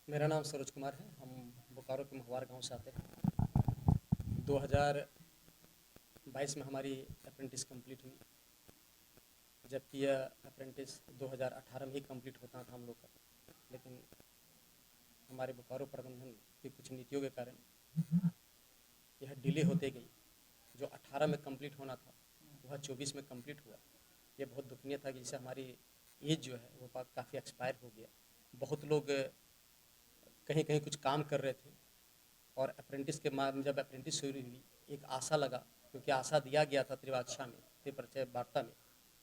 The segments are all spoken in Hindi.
मेरा नाम सरोज कुमार है। हम बोकारो के महुआर गांव से आते हैं। 2022 में हमारी अप्रेंटिस कंप्लीट हुई, जबकि यह अप्रेंटिस 2018 में ही कंप्लीट होता था हम लोग का। लेकिन हमारे बोकारो प्रबंधन की कुछ नीतियों के कारण यह डिले होते गई। जो 18 में कंप्लीट होना था वह 24 में कंप्लीट हुआ। ये बहुत दुखनीय था कि जिससे हमारी एज जो है वो काफ़ी एक्सपायर हो गया। बहुत लोग कहीं कहीं कुछ काम कर रहे थे और अप्रेंटिस के बाद जब अप्रेंटिस शुरू हुई एक आशा लगा, क्योंकि आशा दिया गया था त्रिवाक्षा में, त्रिपरिचय वार्ता में,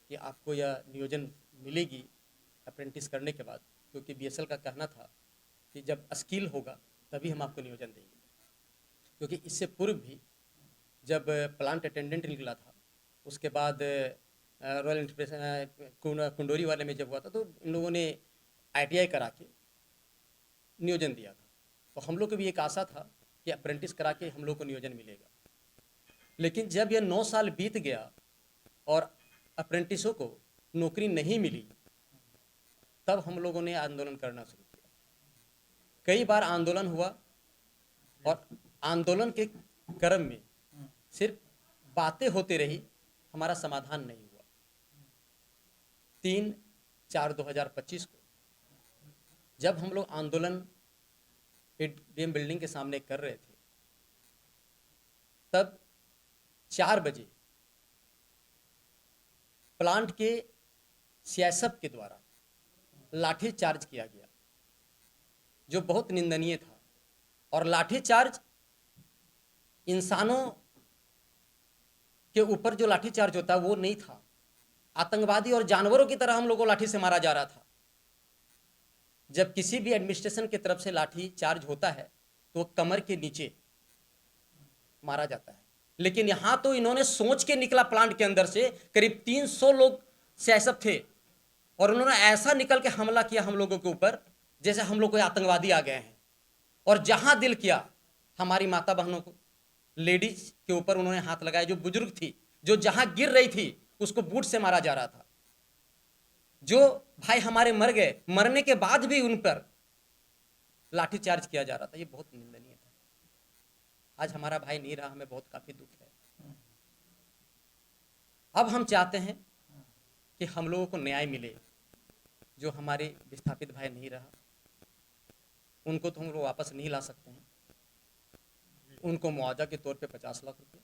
कि आपको यह नियोजन मिलेगी अप्रेंटिस करने के बाद। क्योंकि बीएसएल का कहना था कि जब स्किल होगा तभी हम आपको नियोजन देंगे। क्योंकि इससे पूर्व भी जब प्लांट अटेंडेंट निकला था, उसके बाद रॉयल इंटरप्रेशन कुंडोरी वाले में जब हुआ था, तो इन लोगों ने आईटीआई करा के नियोजन दिया था। तो हम लोग को भी एक आशा था कि अप्रेंटिस करा के हम लोग को नियोजन मिलेगा। लेकिन जब यह 9 साल बीत गया और अप्रेंटिसों को नौकरी नहीं मिली, तब हम लोगों ने आंदोलन करना शुरू किया। कई बार आंदोलन हुआ और आंदोलन के क्रम में सिर्फ बातें होती रही, हमारा समाधान नहीं हुआ। 3/4/2025 को जब हम लोग आंदोलन एडीएम बिल्डिंग के सामने कर रहे थे, तब 4 बजे प्लांट के सीआईएसएफ के द्वारा लाठी चार्ज किया गया, जो बहुत निंदनीय था। और लाठी चार्ज इंसानों के ऊपर जो लाठी चार्ज होता है वो नहीं था, आतंकवादी और जानवरों की तरह हम लोगों को लाठी से मारा जा रहा था। जब किसी भी एडमिनिस्ट्रेशन की तरफ से लाठी चार्ज होता है तो वो कमर के नीचे मारा जाता है। लेकिन यहां तो इन्होंने सोच के निकला, प्लांट के अंदर से करीब 300 लोग सीआईएसएफ थे और उन्होंने ऐसा निकल के हमला किया हम लोगों के ऊपर जैसे हम लोग कोई आतंकवादी आ गए हैं। और जहां दिल किया हमारी माता बहनों को, लेडीज के ऊपर उन्होंने हाथ लगाए। जो बुजुर्ग थी, जो जहां गिर रही थी उसको बूट से मारा जा रहा था। जो भाई हमारे मर गए, मरने के बाद भी उन पर लाठी चार्ज किया जा रहा था। ये बहुत निंदनीय था। आज हमारा भाई नहीं रहा, हमें बहुत काफी दुख है। अब हम चाहते हैं कि हम लोगों को न्याय मिले। जो हमारे विस्थापित भाई नहीं रहा, उनको तो हम लोग वापस नहीं ला सकते हैं। उनको मुआवजा के तौर पे 50 लाख रुपए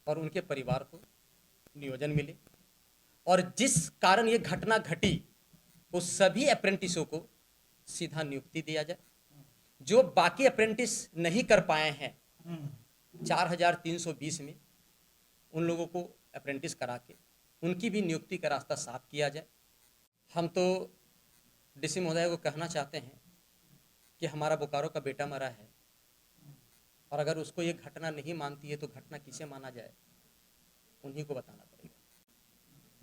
और उनके परिवार को नियोजन मिले। और जिस कारण ये घटना घटी उस सभी अप्रेंटिसों को सीधा नियुक्ति दिया जाए। जो बाकी अप्रेंटिस नहीं कर पाए हैं 4320 में, उन लोगों को अप्रेंटिस करा के उनकी भी नियुक्ति का रास्ता साफ किया जाए। हम तो डीसी महोदय को कहना चाहते हैं कि हमारा बोकारो का बेटा मरा है और अगर उसको ये घटना नहीं मानती है तो घटना किसे माना जाए, उन्हीं को बताना पड़ेगा।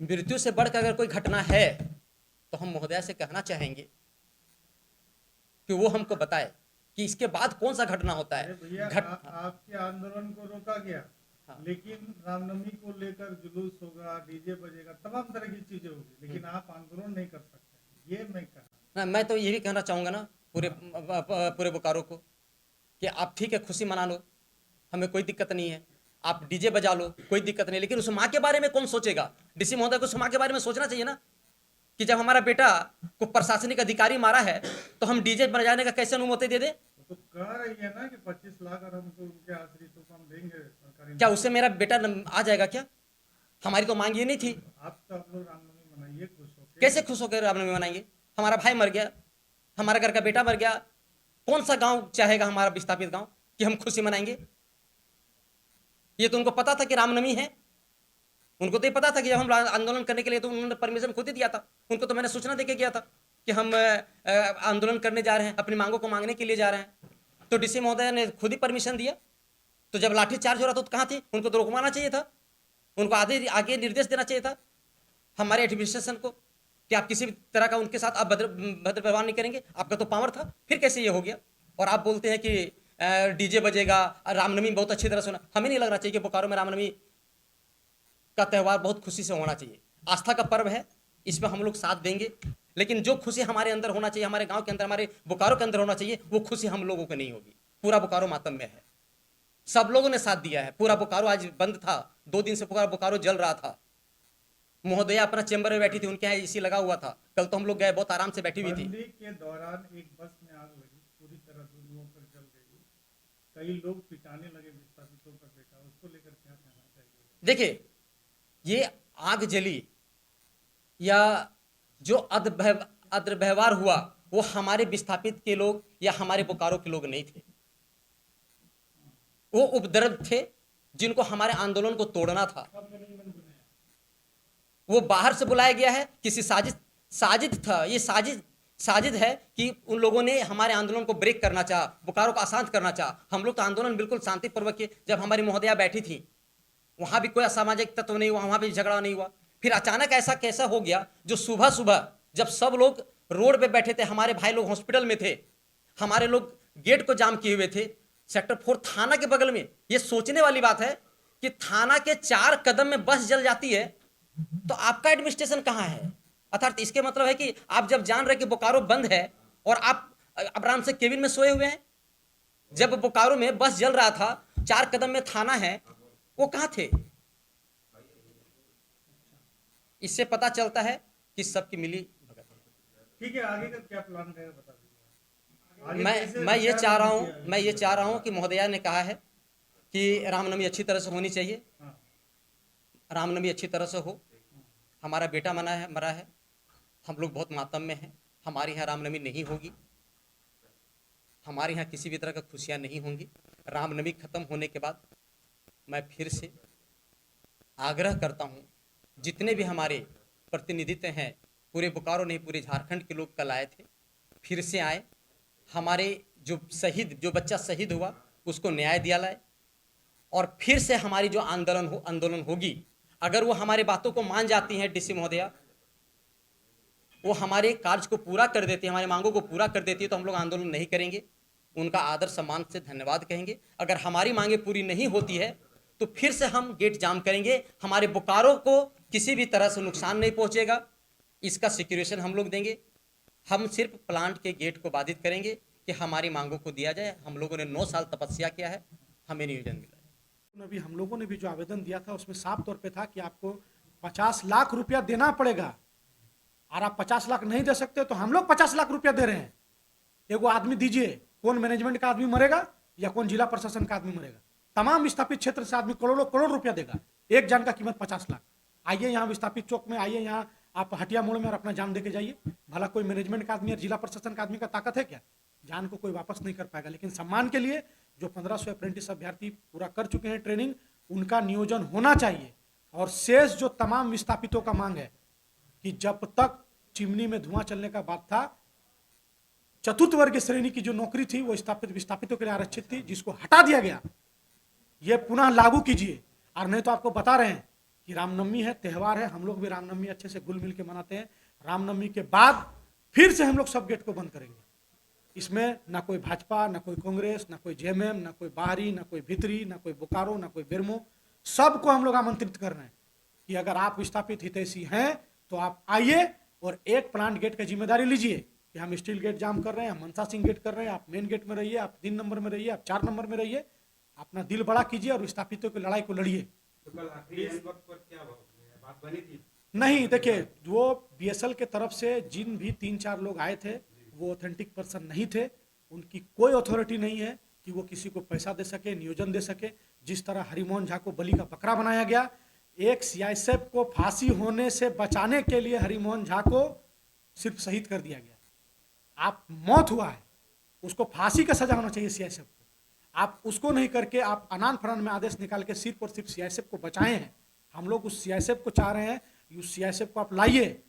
मृत्यु से बढ़कर अगर कोई घटना है तो हम महोदय से कहना चाहेंगे कि वो हमको बताए कि इसके बाद कौन सा घटना होता है। भैया आपके आंदोलन को रोका गया। हाँ। लेकिन रामनवमी को लेकर जुलूस होगा, डीजे बजेगा, तमाम तरह की चीजें होगी, लेकिन आप आंदोलन नहीं कर सकते। ये मैं कहा, मैं तो यही कहना चाहूंगा ना पूरे बोकारो को कि आप ठीक है खुशी मना लो, हमें कोई दिक्कत नहीं है। आप डीजे बजा लो, कोई दिक्कत नहीं, लेकिन उस माँ के बारे में कौन सोचेगा? डीसी महोदय को उस माँ के बारे में सोचना चाहिए ना कि जब हमारा बेटा को प्रशासनिक अधिकारी मारा है तो हम डीजे बजाने का कैसे अनुमति दे दें? तो कह रही है ना कि 25 लाख और हमको उनके आश्रितों को हम देंगे सरकारी। क्या उससे मेरा बेटा आ जाएगा क्या? हमारी तो मांग ये नहीं थी। आप तो आप लोग रामनवमी मनाइए खुश होकर। कैसे खुश होकर रामनवमी मनाएंगे? हमारा भाई मर गया, हमारा घर का बेटा मर गया। कौन सा गांव चाहेगा हमारा विस्थापित गांव कि हम खुशी मनाएंगे? ये तो उनको पता था कि रामनवमी है। उनको तो ये पता था कि जब हम आंदोलन करने के लिए, तो उन्होंने परमिशन खुद ही दिया था। उनको तो मैंने सूचना देके गया था कि हम आंदोलन करने जा रहे हैं, अपनी मांगों को मांगने के लिए जा रहे हैं। तो डीसी महोदय ने खुद ही परमिशन दिया। तो जब लाठी चार्ज हो रहा था तो कहाँ थी? उनको तो रोकवाना चाहिए था, उनको आगे निर्देश देना चाहिए था हमारे एडमिनिस्ट्रेशन को कि आप किसी भी तरह का उनके साथ आप भद्र व्यवहार नहीं करेंगे। आपका तो पावर था, फिर कैसे ये हो गया? और आप बोलते हैं कि डीजे बजेगा, रामनवमी बहुत अच्छी तरह से होना। हमें नहीं लगना चाहिए कि बोकारो में रामनवमी का त्यौहार बहुत खुशी से होना चाहिए। आस्था का पर्व है, इसमें हम लोग साथ देंगे। लेकिन जो खुशी हमारे अंदर होना चाहिए, हमारे गांव के अंदर, हमारे बोकारो के अंदर होना चाहिए, वो खुशी हम लोगों को नहीं होगी। पूरा बोकारो मातम में है। सब लोगों ने साथ दिया है। पूरा बोकारो आज बंद था, 2 दिन से पूरा बोकारो जल रहा था। महोदया अपना चेंबर में बैठी थी, उनके यहाँ एसी लगा हुआ था। कल तो हम लोग गए, बहुत आराम से बैठी हुई थी। बंदी के दौरान एक बस में आग लगी, पूरी तरह धुआं होकर जल गई, कई लोग पिटाने लगे विस्थापितों का बेटा, उसको लेकर क्या कहना चाहिए? देखिए, ये आग जली या जो अदव्यवहार हुआ, वो हमारे विस्थापित के लोग या हमारे बोकारो के लोग नहीं थे। वो उपद्रव थे जिनको हमारे आंदोलन को तोड़ना था। वो बाहर से बुलाया गया है, किसी साजिद था। ये साजिद है कि उन लोगों ने हमारे आंदोलन को ब्रेक करना चाहा, बोकारो को अशांत करना चाहा। हम लोग तो आंदोलन बिल्कुल शांतिपूर्वक किए। जब हमारी महोदया बैठी थी, वहां भी कोई असामाजिक तत्व नहीं हुआ, वहां भी झगड़ा नहीं हुआ। फिर अचानक ऐसा कैसा हो गया, जो सुबह सुबह जब सब लोग रोड पे बैठे थे, हमारे भाई लोग हॉस्पिटल में थे, हमारे लोग गेट को जाम किए हुए थे, सेक्टर 4 थाना के बगल में। ये सोचने वाली बात है कि थाना के 4 कदम में बस जल जाती है, तो आपका एडमिनिस्ट्रेशन कहां है? अर्थात इसके मतलब है कि आप जब जान रहे कि बोकारो बंद है और आप आराम से केबिन में सोए हुए हैं। जब बोकारो में बस जल रहा था, 4 कदम में थाना है, वो कहां थे? इससे पता चलता है कि सबकी मिली भगत है। ठीक है, आगे का क्या प्लान रहेगा बता दीजिए। मैं ये चाह रहा हूं कि महोदया ने कहा है कि रामनवमी अच्छी तरह से होनी चाहिए। रामनवमी अच्छी तरह से हो। हमारा बेटा मरा है, हम लोग बहुत मातम में हैं। हमारे यहाँ रामनवमी नहीं होगी, हमारे यहाँ किसी भी तरह का खुशियाँ नहीं होंगी। रामनवमी खत्म होने के बाद मैं फिर से आग्रह करता हूँ, जितने भी हमारे प्रतिनिधित्व हैं, पूरे बोकारो नहीं पूरे झारखंड के लोग कल आए थे, फिर से आए। हमारे जो बच्चा शहीद हुआ उसको न्याय दिया लाए, और फिर से हमारी जो आंदोलन होगी, अगर वो हमारे बातों को मान जाती हैं डीसी महोदया, वो हमारे कार्य को पूरा कर देती है, हमारी मांगों को पूरा कर देती है, तो हम लोग आंदोलन नहीं करेंगे, उनका आदर सम्मान से धन्यवाद कहेंगे। अगर हमारी मांगे पूरी नहीं होती है तो फिर से हम गेट जाम करेंगे। हमारे बोकारो को किसी भी तरह से नुकसान नहीं पहुंचेगा, इसका सिक्योरेशन हम लोग देंगे। हम सिर्फ प्लांट के गेट को बाधित करेंगे कि हमारी मांगों को दिया जाए। हम लोगों ने 9 साल तपस्या किया है, हमें नियोजन मिला है। अभी हम लोगों ने भी जो आवेदन दिया था उसमें साफ तौर पे था कि आपको 50 लाख रुपया देना पड़ेगा, और आप 50 लाख नहीं दे सकते तो हम लोग 50 लाख रुपया दे रहे हैं। एगो आदमी दीजिए, कौन मैनेजमेंट का आदमी मरेगा या कौन जिला प्रशासन का आदमी मरेगा? तमाम विस्थापित क्षेत्र से आदमी करोड़ रुपया देगा। एक जान का कीमत 50 लाख। आइए यहाँ विस्थापित चौक में, आइए यहाँ आप हटिया मोड़ में और अपना जान दे के जाइए। भला कोई मैनेजमेंट का आदमी और जिला प्रशासन का आदमी का ताकत है क्या? जान को कोई वापस नहीं कर पाएगा। लेकिन सम्मान के लिए जो 1500 अप्रेंटिस अभ्यर्थी पूरा कर चुके हैं ट्रेनिंग, उनका नियोजन होना चाहिए। और शेष जो तमाम विस्थापितों का मांग है कि जब तक चिमनी में धुआं चलने का बात था, चतुर्थ वर्ग श्रेणी की जो नौकरी थी वो विस्थापितों के लिए आरक्षित थी, जिसको हटा दिया गया, ये पुनः लागू कीजिए। और नहीं तो आपको बता रहे हैं कि रामनवमी है, त्यौहार है, हम लोग भी रामनवमी अच्छे से घुल मिल के मनाते हैं। रामनवमी के बाद फिर से हम लोग सब गेट को बंद करेंगे। इसमें ना कोई भाजपा, ना कोई कांग्रेस, ना कोई जेएमएम, ना कोई बाहरी, ना कोई भीतरी, ना कोई बोकारो, ना कोई बेरमो, सबको हम लोग आमंत्रित कर रहे हैं कि अगर आप विस्थापित हितैषी हैं तो आप आइए और एक प्लांट गेट की जिम्मेदारी लीजिए कि हम स्टील गेट जाम कर रहे हैं, हम मनसा सिंह गेट कर रहे हैं, आप मेन गेट में रहिए, आप 3 नंबर में रहिए, आप 4 नंबर में रहिए, अपना दिल बड़ा कीजिए और विस्थापितों की लड़ाई को लड़िए। तो कल आखिरी वक्त पर क्या बात बनी थी? नहीं, देखिए, वो बीएसएल के तरफ से जिन भी 3-4 लोग आए थे वो ऑथेंटिक पर्सन नहीं थे। उनकी कोई अथॉरिटी नहीं है कि वो किसी को पैसा दे सके, नियोजन दे सके। जिस तरह हरिमोहन झा को बलि का बकरा बनाया गया, एक सीआईएसएफ को फांसी होने से बचाने के लिए हरिमोहन झा को सिर्फ शहीद कर दिया गया। आप मौत हुआ है, उसको फांसी का सजा होना चाहिए सीआईएसएफ को। आप उसको नहीं करके आप अनान फरान में आदेश निकाल के सिर्फ और सिर्फ सीआईएसएफ को बचाए हैं। हम लोग उस सीआईएसएफ को चाह रहे हैं, उस सीआईएसएफ को आप लाइए।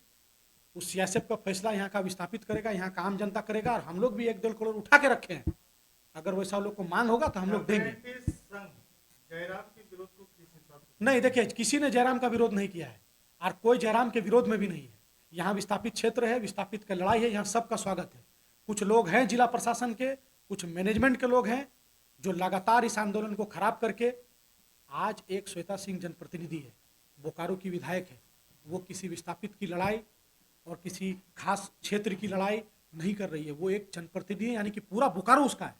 उस सीआईएसएफ का फैसला यहाँ का विस्थापित करेगा, यहाँ का आम जनता करेगा, और हम लोग भी 1-1.5 करोड़ उठा के रखे हैं। अगर वैसा लोग को मांग होगा तो हम लोग देंगे। जयराम के विरोध को किस हिसाब से? नहीं, देखिए, किसी ने जयराम का विरोध नहीं किया है और कोई जयराम के विरोध में भी नहीं है। यहाँ विस्थापित क्षेत्र है, विस्थापित का लड़ाई है, यहाँ सबका स्वागत है। कुछ लोग हैं जिला प्रशासन के, कुछ मैनेजमेंट के लोग हैं जो लगातार इस आंदोलन को खराब करके, आज एक श्वेता सिंह जनप्रतिनिधि है, बोकारो की विधायक है, वो किसी विस्थापित की लड़ाई और किसी खास क्षेत्र की लड़ाई नहीं कर रही है। वो एक जनप्रतिनिधि है, यानी कि पूरा बोकारो उसका है,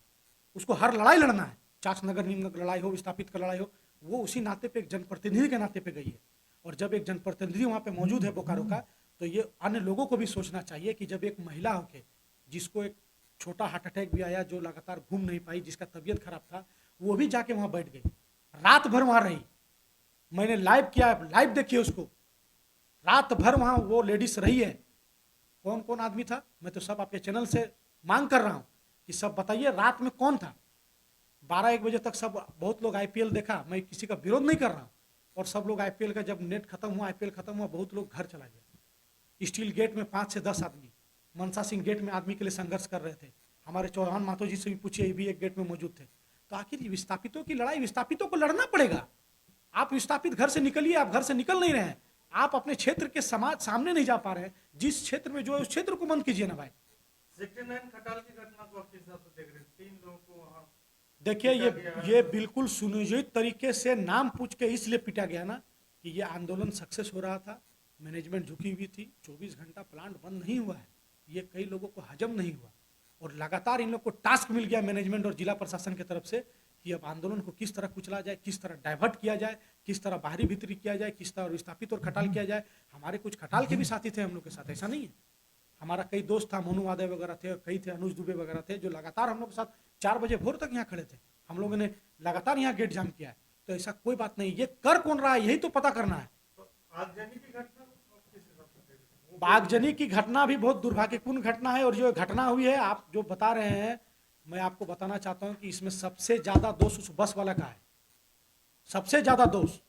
उसको हर लड़ाई लड़ना है, चाक नगर निगम का लड़ाई हो, विस्थापित का लड़ाई हो, वो उसी नाते पे एक जनप्रतिनिधि के नाते पे गई है। और जब एक जनप्रतिनिधि वहाँ पे मौजूद है बोकारो का, तो ये अन्य लोगों को भी सोचना चाहिए कि जब एक महिला होके, जिसको एक छोटा हार्ट अटैक भी आया, जो लगातार घूम नहीं पाई, जिसका तबीयत खराब था, वो भी जाके वहाँ बैठ गई, रात भर वहाँ रही। मैंने लाइव किया, लाइव देखिए उसको, रात भर वहाँ वो लेडीज रही है। कौन कौन आदमी था, मैं तो सब आपके चैनल से मांग कर रहा हूँ कि सब बताइए रात में कौन था। 12-1 बजे तक सब बहुत लोग आईपीएल देखा, मैं किसी का विरोध नहीं कर रहा हूँ, और सब लोग आईपीएल का जब नेट खत्म हुआ, आईपीएल खत्म हुआ, बहुत लोग घर चला गया। स्टील गेट में 5 से 10 आदमी, मनसा सिंह गेट में आदमी के लिए संघर्ष कर रहे थे। हमारे चौहान मातो जी से भी पूछिए, ये भी एक गेट में मौजूद थे। तो आखिर विस्थापितों की लड़ाई, विस्थापितों को लड़ना पड़ेगा। आप विस्थापित घर से निकलिए, आप घर से निकल नहीं रहे हैं, आप अपने क्षेत्र के समाज सामने नहीं जा पा रहे हैं। जिस क्षेत्र में जो है उस क्षेत्र को बंद कीजिए ना भाई। सेक्टर 9 खटाल की घटना को आप किस हिसाब से देख रहे हैं? 3 लोगों को वहाँ देखिए, पीटा गया ये बिल्कुल सुनियोजित तरीके से नाम पूछ के इसलिए पीटा गया ना कि ये आंदोलन सक्सेस हो रहा था, मैनेजमेंट झुकी हुई थी, 24 घंटा प्लांट बंद नहीं हुआ है, ये कई लोगों को हजम नहीं हुआ, और लगातार इन लोग को टास्क मिल गया मैनेजमेंट और जिला प्रशासन की तरफ से कि अब आंदोलन को किस तरह कुचला जाए, किस तरह डाइवर्ट किया जाए, किस तरह बाहरी भीतरी किया जाए, किस तरह विस्थापित और खटाल किया जाए। हमारे कुछ खटाल के भी साथी थे हम लोग के साथ, ऐसा नहीं है। हमारा कई दोस्त था, मोनू वादे वगैरह थे, कई थे, अनुज दुबे वगैरह थे, जो लगातार हम लोग के साथ 4 बजे भोर तक यहाँ खड़े थे। हम लोगों ने लगातार यहाँ गेट जाम किया है। तो ऐसा कोई बात नहीं, ये कर कौन रहा है यही तो पता करना है। तो आगजनी की घटना को आप किस हिसाब से देख रहे हैं? बागजनी की घटना भी बहुत दुर्भाग्यपूर्ण घटना है, और जो घटना हुई है आप जो बता रहे हैं, मैं आपको बताना चाहता हूं कि इसमें सबसे ज्यादा दोष उस बस वाला का है, सबसे ज्यादा दोष।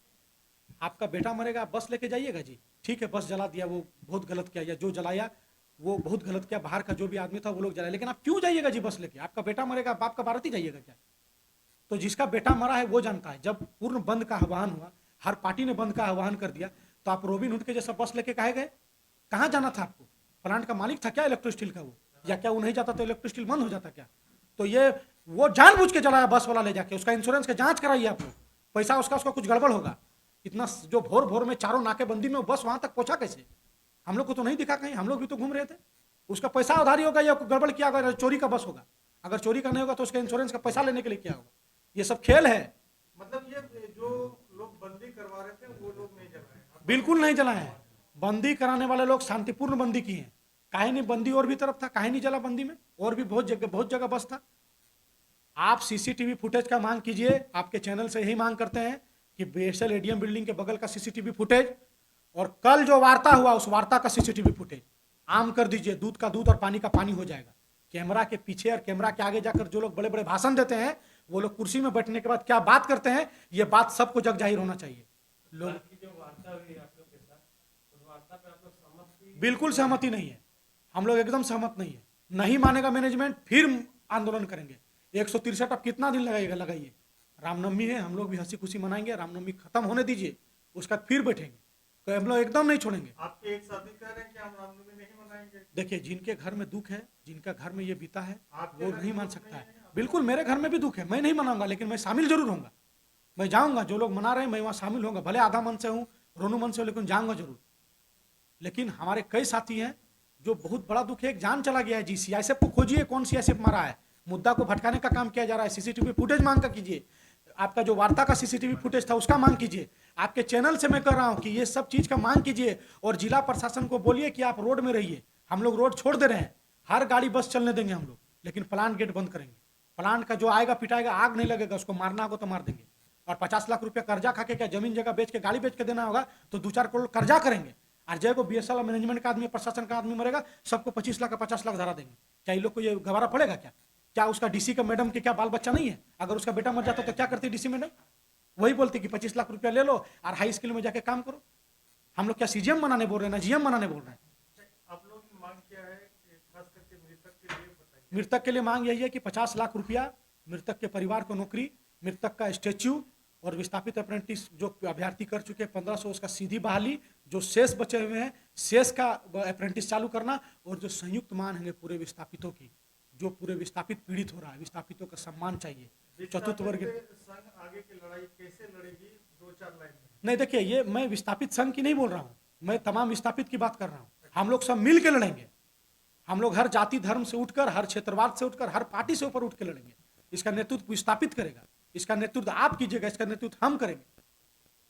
आपका बेटा मरेगा, आप बस लेके जाइएगा जी, ठीक है, बस जला दिया, वो बहुत गलत किया, या जो जलाया वो बहुत गलत किया, बाहर का जो भी आदमी था वो लोग जलाए, लेकिन आप क्यों जाइएगा जी बस लेके? आपका बेटा मरेगा, बाप का बाराती जाइएगा क्या? तो जिसका बेटा मरा है वो जानता है। जब पूर्ण बंद का आह्वान हुआ, हर पार्टी ने बंद का आह्वान कर दिया, तो आप रोबिन हुड के जैसा बस लेके कहे गए? कहाँ जाना था आपको? प्लांट का मालिक था क्या इलेक्ट्रो स्टील का वो? या क्या वो नहीं जाता तो इलेक्ट्रो स्टील बंद हो जाता क्या? तो ये वो जानबूझ के जलाया बस वाला ले जाके, उसका इंश्योरेंस का जांच कराइए आप लोग, पैसा उसका कुछ गड़बड़ होगा। इतना जो भोर भोर में चारों नाकेबंदी में बस वहां तक पहुंचा कैसे? हम लोग को तो नहीं दिखा कहीं, हम लोग भी तो घूम रहे थे। उसका पैसा उधारी होगा या गड़बड़ किया होगा, चोरी का बस होगा। अगर चोरी का नहीं होगा तो उसका इंश्योरेंस का पैसा लेने के लिए क्या होगा? ये सब खेल है। मतलब ये जो लोग बंदी करवा रहे थे वो लोग नहीं जलाए? बिल्कुल नहीं जलाए हैं। बंदी कराने वाले लोग शांतिपूर्ण बंदी की हैं। काहे नहीं बंदी और भी तरफ था, काहे नहीं जला बंदी में? और भी बहुत जगह बस था। आप सीसीटीवी फुटेज का मांग कीजिए, आपके चैनल से यही मांग करते हैं कि बीएसएल एडीएम बिल्डिंग के बगल का सीसीटीवी फुटेज, और कल जो वार्ता हुआ उस वार्ता का सीसीटीवी फुटेज आम कर दीजिए। दूध का दूध और पानी का पानी हो जाएगा। कैमरा के पीछे और कैमरा के आगे जाकर जो लोग बड़े बड़े भाषण देते हैं, वो लोग कुर्सी में बैठने के बाद क्या बात करते हैं, ये बात सबको जग जाहिर होना चाहिए। लोग जो वार्ता हुई आप लोग के साथ, उस वार्ता पे आप लोग सहमत? बिल्कुल सहमति नहीं है, हम लोग एकदम सहमत नहीं है। नहीं मानेगा मैनेजमेंट, फिर आंदोलन करेंगे। 163 अब कितना दिन लगाइए। रामनवमी है, हम लोग भी हंसी खुशी मनाएंगे, रामनवमी खत्म होने दीजिए, उसका फिर बैठेंगे। तो हम लोग एकदम नहीं छोड़ेंगे। आपके एक साथी कह रहे हैं कि हम रामनवमी नहीं मनाएंगे। देखिए, जिनके घर में दुख है, जिनका घर में ये बीता है, आपके वो घर नहीं में मान दुख सकता नहीं है। है? बिल्कुल मेरे घर में भी दुख है, मैं नहीं मनाऊंगा, लेकिन मैं शामिल जरूर होऊंगा। मैं जाऊंगा, जो लोग मना रहे हैं मैं वहाँ शामिल होऊंगा, भले आधा मन से हूँ, रोनू मन से हूँ, लेकिन जाऊंगा जरूर। लेकिन हमारे कई साथी हैं जो बहुत बड़ा दुख है, एक जान चला गया है जी। सीआईएसएफ को खोजिए, कौन सीआईएसएफ मारा है? मुद्दा को भटकाने का काम किया जा रहा है। सीसीटीवी फुटेज मांग कर कीजिए। आपका जो वार्ता का सीसीटीवी फुटेज था उसका मांग कीजिए। आपके चैनल से मैं कर रहा हूं कि ये सब चीज का मांग कीजिए, और जिला प्रशासन को बोलिए कि आप रोड में रहिए। हम लोग रोड छोड़ दे रहे हैं, हर गाड़ी बस चलने देंगे हम लोग, लेकिन प्लांट गेट बंद करेंगे। प्लांट का जो आएगा पिटाएगा, आग नहीं लगेगा, उसको मारना होगा तो मार देंगे। और 50 लाख रुपया कर्जा खा के क्या जमीन जगह बेच के, गाड़ी बेच के देना होगा तो 2-4 करोड़ कर्जा करेंगे। और जय को बीएसएल मैनेजमेंट का आदमी, प्रशासन का आदमी मरेगा, सबको 25 लाख का 50 लाख धरा देंगे। क्या इन लोग को ये गवारा पड़ेगा क्या? क्या उसका डीसी का मैडम के क्या बाल बच्चा नहीं है? अगर उसका बेटा मर जाता तो क्या करती डीसी मैडम? वही बोलती कि 25 लाख रुपया ले लो और हाई स्कूल में जाके काम करो। हम लोग क्या सीजीएम बनाने बोल रहे हैं ना जीएम बनाने बोल रहे हैं। आप लोगों ने मांग किया है कि खास करके मृतक के लिए बताइए। मृतक के लिए मांग यही है कि 50 लाख रुपया, मृतक के परिवार को नौकरी, मृतक का स्टैच्यू, और विस्थापित अप्रेंटिस जो अभ्यर्थी कर चुके हैं 1500 उसका सीधी बहाली, जो शेष बचे हुए हैं शेष का अप्रेंटिस चालू करना, और जो संयुक्त मांग है पूरे विस्थापितों की, जो पूरे विस्थापित पीड़ित हो रहा है, विस्थापितों का सम्मान चाहिए। चतुर्थ वर्ग संघ आगे की लड़ाई कैसे लड़ेगी, 2-4 लाइन में? नहीं, देखिए, ये मैं विस्थापित संघ की नहीं बोल रहा हूँ, मैं तमाम विस्थापित की बात कर रहा हूँ। हम लोग सब मिल के लड़ेंगे। हम लोग हर जाति धर्म से उठकर, हर क्षेत्रवाद से उठकर, हर पार्टी से ऊपर उठ के लड़ेंगे। इसका नेतृत्व विस्थापित करेगा, इसका नेतृत्व आप कीजिएगा, इसका नेतृत्व हम करेंगे।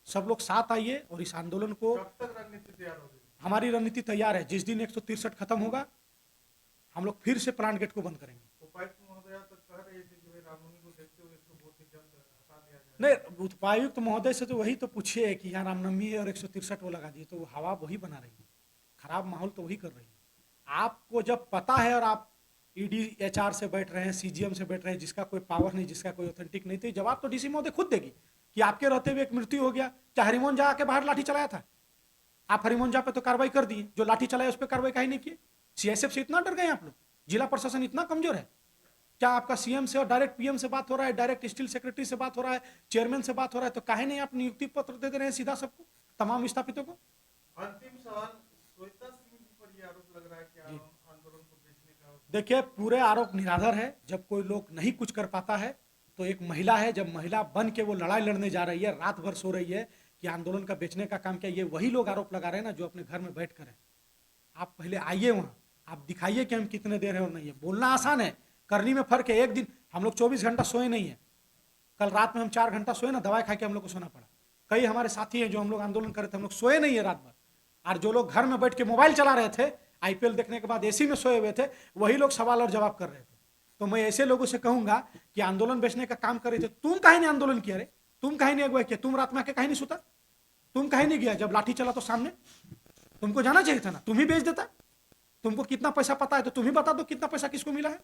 सब लोग साथ आइए और इस आंदोलन को, कब तक रणनीति तैयार होगी? हमारी रणनीति तैयार है। जिस दिन 163 खत्म होगा हम लोग फिर से प्लांट गेट को बंद करेंगे। उपायुक्त महोदया तो कह रही थी कि भाई रामनवमी को देखते हुए इसको बहुत ही जल्द हटा दिया जाए। नहीं, उपायुक्त महोदय से तो वही तो पूछिए कि यहाँ रामनवमी है और 163 वो लगा दिए, तो हवा वही बना रही है, खराब माहौल तो वही कर रही है। आपको जब पता है और आप ईडी एचआर से बैठ रहे हैं, सीजीएम से बैठ रहे हैं, जिसका कोई पावर नहीं, जिसका कोई ऑथेंटिक नहीं, तो जवाब तो डीसी महोदय खुद देगी कि आपके रहते हुए एक मृत्यु हो गया। चाहे हरिमोहन झा के बाहर लाठी चलाया था, आप हरिमोहन झा पे तो कार्रवाई कर दिए, जो लाठी चलाया उस पर कार्रवाई काहे नहीं की? सीएसएफ से इतना डर गए आप लोग? जिला प्रशासन इतना कमजोर है क्या? आपका सीएम से और डायरेक्ट पीएम से बात हो रहा है, डायरेक्ट स्टील सेक्रेटरी से बात हो रहा है, चेयरमैन से बात हो रहा है, तो काहे नहीं आप नियुक्ति पत्र दे दे रहे हैं सीधा सबको, तमाम विस्थापितों को? अंतिम सवाल, श्वेता सिंह जी पर ये आरोप लग रहा है कि आंदोलन को बेचने का। देखिए, पूरे आरोप निराधार है। जब कोई लोग नहीं कुछ कर पाता है तो एक महिला है, जब महिला बन के वो लड़ाई लड़ने जा रही है, रात भर सो रही है कि आंदोलन का बेचने का काम किया, ये वही लोग आरोप लगा रहे हैं ना जो अपने घर में बैठ कर है। आप पहले आइए वहाँ, आप दिखाइए कि हम कितने दे रहे हैं और नहीं है। बोलना आसान है, करनी में फर्क है। एक दिन हम लोग 24 घंटा सोए नहीं है, कल रात में हम 4 घंटा सोए ना, दवाई खा के हम लोग को सोना पड़ा। कई हमारे साथी हैं जो हम लोग आंदोलन कर रहे थे, हम लोग सोए नहीं है रात भर। और जो लोग घर में बैठ के मोबाइल चला रहे थे, आईपीएल देखने के बाद एसी में सोए हुए थे, वही लोग सवाल और जवाब कर रहे थे। तो मैं ऐसे लोगों से कहूंगा कि आंदोलन बेचने का काम कर रहे थे, तुम काहे नहीं आंदोलन किया रे? तुम काहे नहीं अगुवाई किया? तुम रात में आके काहे नहीं सुता? तुम काहे नहीं गया जब लाठी चला तो सामने? तुमको जाना चाहिए था ना, तुम ही बेच देता। तुमको कितना पैसा पता है तो तुम ही बता दो कितना पैसा किसको मिला है।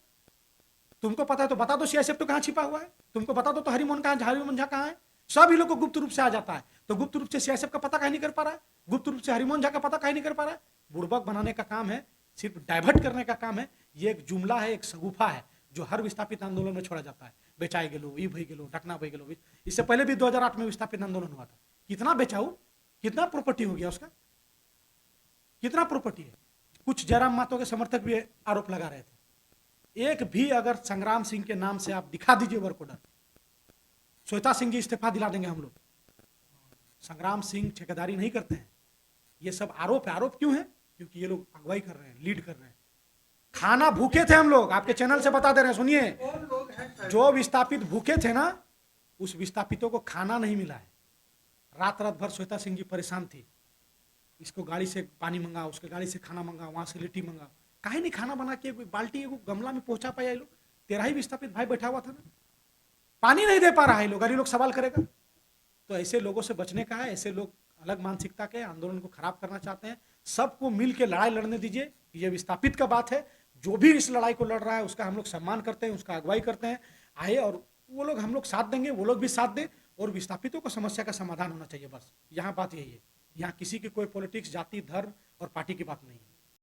तुमको पता है तो बता दो सीएसएफ तो कहाँ छिपा हुआ है। तुमको बता दो तो हरिमोहन झा कहाँ है। सभी लोग को गुप्त रूप से आ जाता है, तो गुप्त रूप से सीएसएफ का पता काहे नहीं कर पा रहा है? गुप्त रूप से हरिमोहन झा का पता काहे नहीं कर पा रहा है? बुड़बक बनाने का काम है, सिर्फ डाइवर्ट करने का काम है। ये एक जुमला है, एक सगुफा है जो हर विस्थापित आंदोलन में छोड़ा जाता है। बेचाए गेलो, ई भई गेलो, ढकना भई गेलो। इससे पहले भी 2008 में विस्थापित आंदोलन हुआ था। कितना बेचाऊ, कितना प्रॉपर्टी हो गया उसका, कितना प्रॉपर्टी है। कुछ जयराम मातो के समर्थक भी आरोप लगा रहे थे। एक भी अगर संग्राम सिंह के नाम से आप दिखा दीजिए वर्क ऑर्डर, श्वेता सिंह जी इस्तीफा दिला देंगे हम लोग। संग्राम सिंह ठेकेदारी नहीं करते हैं। ये सब आरोप है। आरोप क्यों है? क्योंकि ये लोग अगुवाई कर रहे हैं, लीड कर रहे हैं। खाना भूखे थे हम लोग, आपके चैनल से बता दे रहे हैं, सुनिए। कौन लोग हैं? जो विस्थापित भूखे थे ना, उस विस्थापितों को खाना नहीं मिला है। रात रात भर श्वेता सिंह जी परेशान थी। इसको गाड़ी से पानी मंगा, उसके गाड़ी से खाना मंगा, वहां से लिट्टी मंगा। काहे नहीं खाना बना के बाल्टी एगो गमला में पहुंचा पाया ये लोग? तेरा ही विस्थापित भाई बैठा हुआ था ना, पानी नहीं दे पा रहा है लोग, अरे लोग सवाल करेगा। तो ऐसे लोगों से बचने का है। ऐसे लोग अलग मानसिकता के आंदोलन को खराब करना चाहते हैं। सबको मिल के लड़ाई लड़ने दीजिए। ये विस्थापित का बात है। जो भी इस लड़ाई को लड़ रहा है उसका हम लोग सम्मान करते हैं, उसका अगुवाई करते हैं। आए और वो लोग, हम लोग साथ देंगे, वो लोग भी साथ दें, और विस्थापितों को समस्या का समाधान होना चाहिए। बस यहाँ बात यही है। यहाँ किसी की कोई पॉलिटिक्स, जाति, धर्म और पार्टी की बात नहीं है।